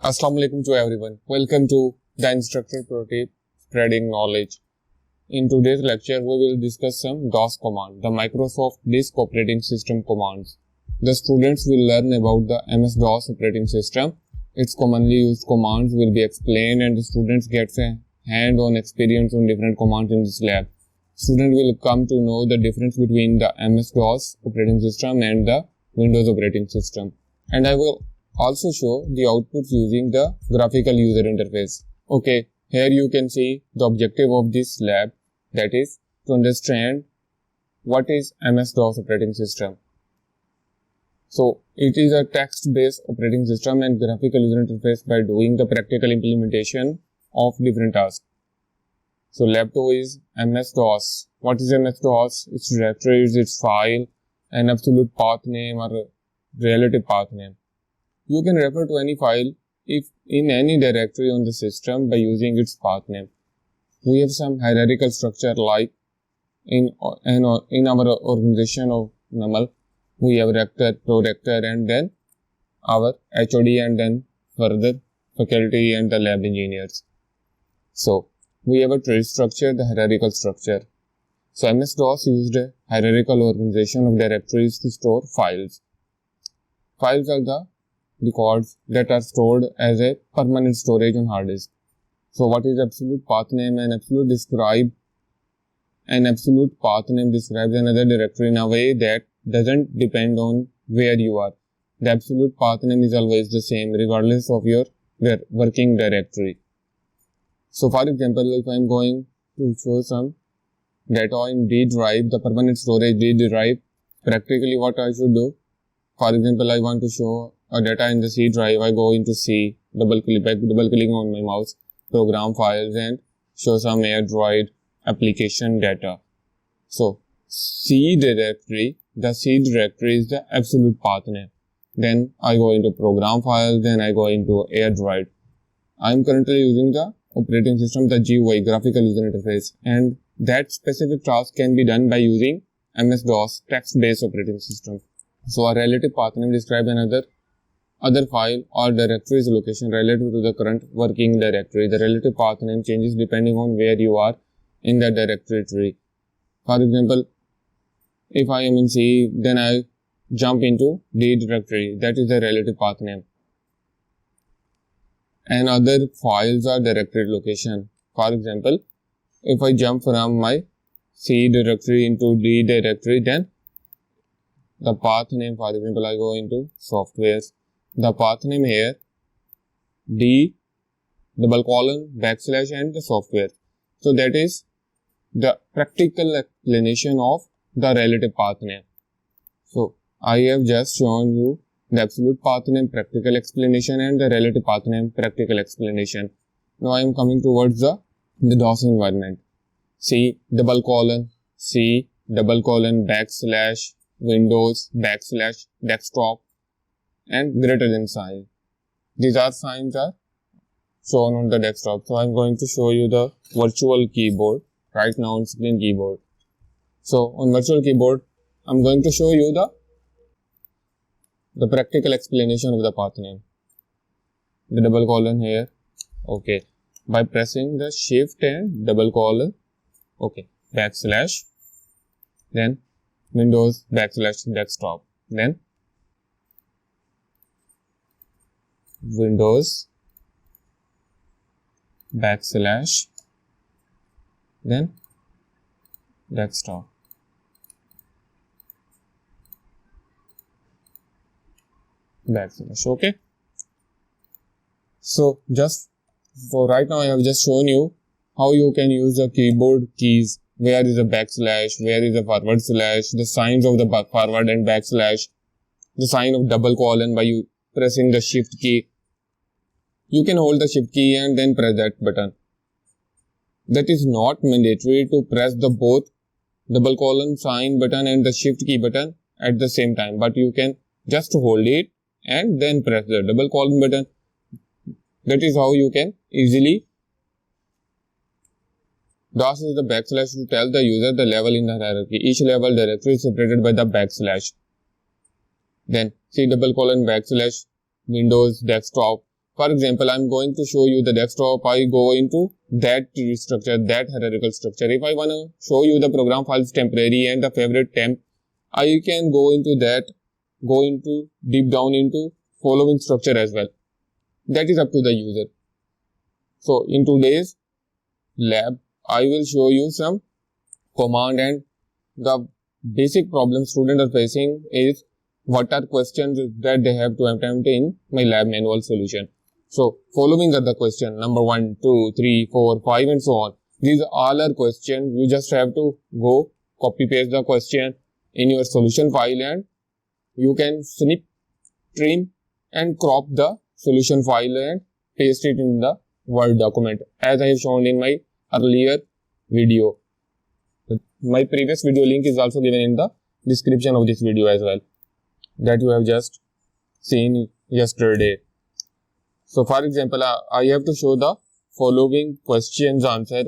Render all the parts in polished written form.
Assalamu alaikum to everyone. Welcome to the Instructor Pro Tip Spreading Knowledge. In today's lecture, we will discuss some DOS command, the Microsoft Disk Operating System commands. The students will learn about the MS-DOS operating system. Its commonly used commands will be explained and the students get a hand-on experience on different commands in this lab. Students will come to know the difference between the MS-DOS operating system and the Windows operating system. And I will also show the outputs using the graphical user interface. Okay, here you can see the objective of this lab, that is to understand what is MS-DOS operating system. So it is a text-based operating system and graphical user interface by doing the practical implementation of different tasks. So lab 2 is MS-DOS. What is MS-DOS? Its directory, its file, an absolute path name or relative path name. You can refer to any file if in any directory on the system by using its path name. We have some hierarchical structure like in our organization of NAML. We have rector, pro-rector and then our HOD and then further faculty and the lab engineers. So we have a tree structure, the hierarchical structure. So MS-DOS used a hierarchical organization of directories to store files. Files are the records that are stored as a permanent storage on hard disk. So what is absolute path name? An absolute path name describes another directory in a way that doesn't depend on where you are. The absolute path name is always the same regardless of your working directory. So for example, if I am going to show some data in D drive, the permanent storage D drive, practically what I should do, for example, I want to show a data in the C drive. I go into C, double clicking on my mouse, program files and show some Android application data. So C directory, the C directory is the absolute path name. Then I go into program files, then I go into Android. I am currently using the operating system, the GUI, graphical user interface, and that specific task can be done by using MS-DOS text-based operating system. So a relative path name describes other file or directory's location relative to the current working directory. The relative path name changes depending on where you are in the directory tree. For example, if I am in C, then I jump into D directory. That is the relative path name. And other files are directory location. For example, if I jump from my C directory into D directory, then the path name, for example, I go into softwares. The path name here, D, // and the software. So that is the practical explanation of the relative path name. So I have just shown you the absolute path name practical explanation and the relative path name practical explanation. Now I am coming towards the DOS environment. C, // Windows, / desktop and greater than sign. These signs are shown on the desktop. So I am going to show you the virtual keyboard right now on screen keyboard. So on virtual keyboard, I am going to show you the practical explanation of the path name. The / here. Okay. By pressing the shift and /, okay, / then Windows / desktop, then Windows / then desktop. Okay. So right now I have just shown you how you can use the keyboard keys. Where is the /, where is the forward slash, the signs of the forward and /, the sign of /, by you pressing the shift key. You can hold the shift key and then press that button. That is not mandatory to press the both /, sign button and the shift key button at the same time, but you can just hold it and then press the /, button. That is how you can easily. DOS is the / to tell the user the level in the hierarchy. Each level directory is separated by the /. Then C // Windows, desktop. For example, I'm going to show you the desktop. I go into that tree structure, that hierarchical structure. If I want to show you the program files temporary and the favorite temp, I can go into deep down into following structure as well. That is up to the user. So in today's lab, I will show you some command, and the basic problem students are facing is what are questions that they have to attempt in my lab manual solution. So following are the question number 1, 2, 3, 4, 5 and so on. These all are questions. You just have to go copy paste the question in your solution file, and you can snip, trim and crop the solution file and paste it in the Word document as I have shown in my earlier video. My previous video link is also given in the description of this video as well, that you have just seen yesterday. So for example, I have to show the following questions answer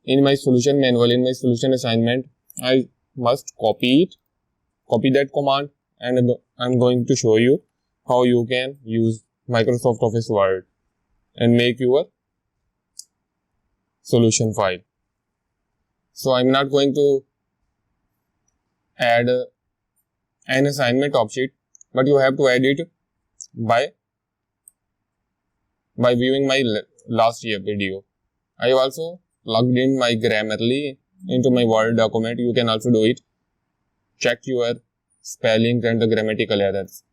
in my solution manual, in my solution assignment. I must copy that command, and I'm going to show you how you can use Microsoft Office Word and make your solution file. So I'm not going to add an assignment object, but you have to add it by viewing my last year video. I have also logged in my Grammarly into my Word document. You can also do it. Check your spellings and the grammatical errors.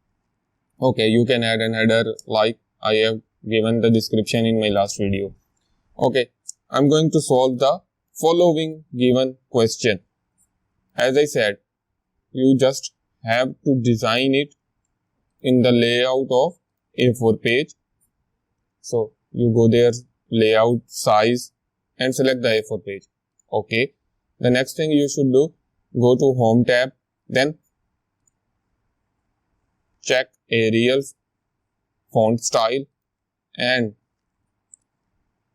Okay, you can add an header like I have given the description in my last video. Okay, I'm going to solve the following given question. As I said, you just have to design it in the layout of A4 page. So you go there, layout, size and select the A4 page. Okay. The next thing you should do, go to Home tab, then check Arial font style and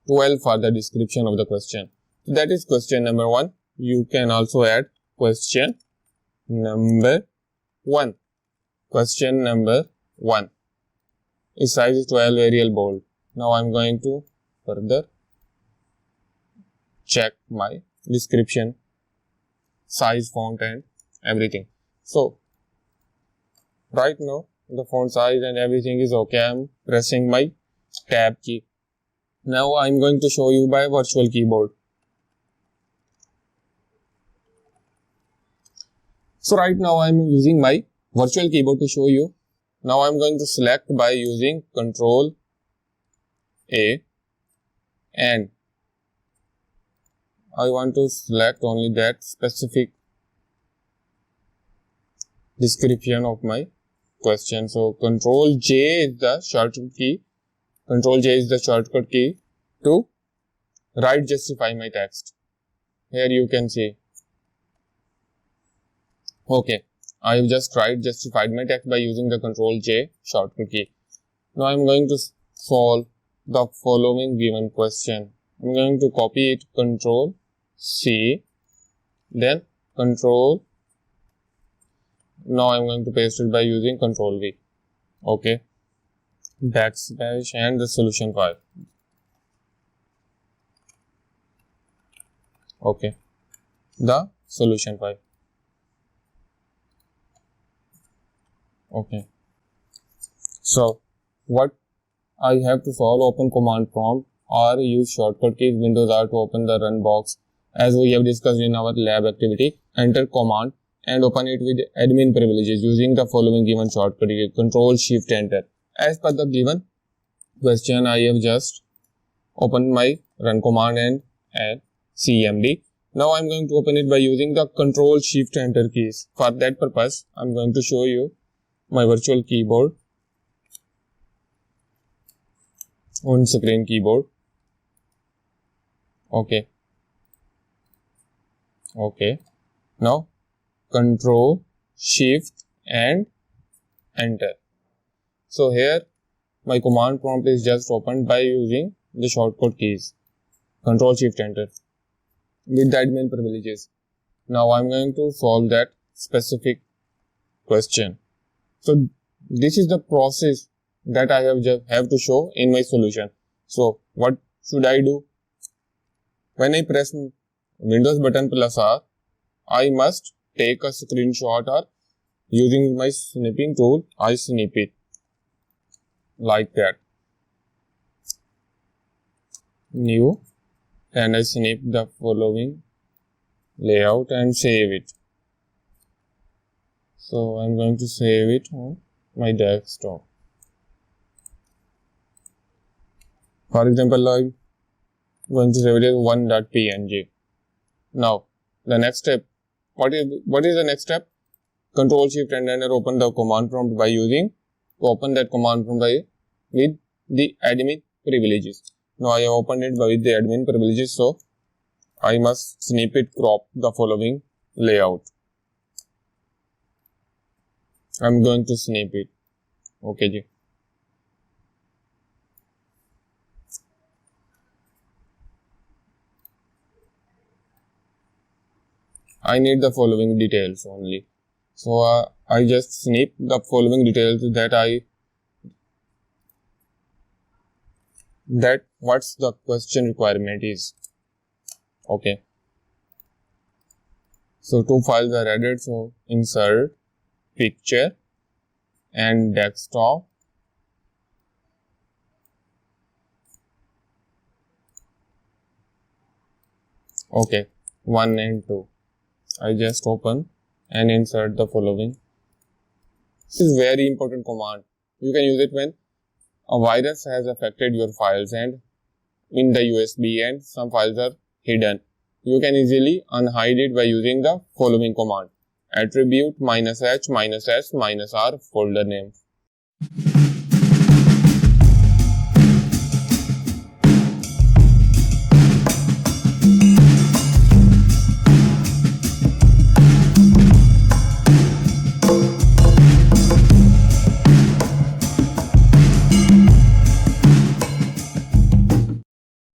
12 for the description of the question. That is question number 1. You can also add question number 1. Question number 1. Its size is 12, Arial bold. Now I'm going to further check my description, size, font and everything. So right now the font size and everything is okay. I'm pressing my tab key. Now I'm going to show you by virtual keyboard. So right now I'm using my virtual keyboard to show you. Now I'm going to select by using Ctrl A, and I want to select only that specific description of my question. So Ctrl J is the shortcut key. Ctrl J is the shortcut key to write justify my text. Here you can see. Okay, I have just justified my text by using the Ctrl J shortcut key. Now I am going to solve the following given question. I am going to copy it, Ctrl C, then Ctrl. Now I am going to paste it by using Ctrl V. Okay, backslash and the solution file. Okay, the solution file. Okay, so what I have to solve, open command prompt or use shortcut keys, Windows R to open the run box as we have discussed in our lab activity. Enter command and open it with admin privileges using the following given shortcut key, Ctrl Shift Enter. As per the given question, I have just opened my run command and add CMD. Now I am going to open it by using the Ctrl Shift Enter keys. For that purpose, I am going to show you my virtual keyboard, on screen keyboard. Okay. Now Ctrl Shift and Enter. So here my command prompt is just opened by using the shortcut keys, Ctrl Shift Enter with the admin privileges. Now I'm going to solve that specific question. So this is the process that I have to show in my solution. So what should I do? When I press Windows button plus R, I must take a screenshot, or using my snipping tool, I snip it like that. New, and I snip the following layout and save it. So I'm going to save it on my desktop. For example, I'm going to save it as 1.png. Now, the next step. What is the next step? Control Shift and enter, open the command prompt by using, open that command prompt with the admin privileges. Now I have opened it with the admin privileges, so I must snip it, crop the following layout. I'm going to snip it. Okay, ji. I need the following details only. So I just snip the following details that what's the question requirement is. Okay. So two files are added. So insert picture and desktop. Okay, 1 and 2. I just open and insert the following. This is very important command. You can use it when a virus has affected your files and in the USB and some files are hidden. You can easily unhide it by using the following command. Attribute -h -s -r folder name.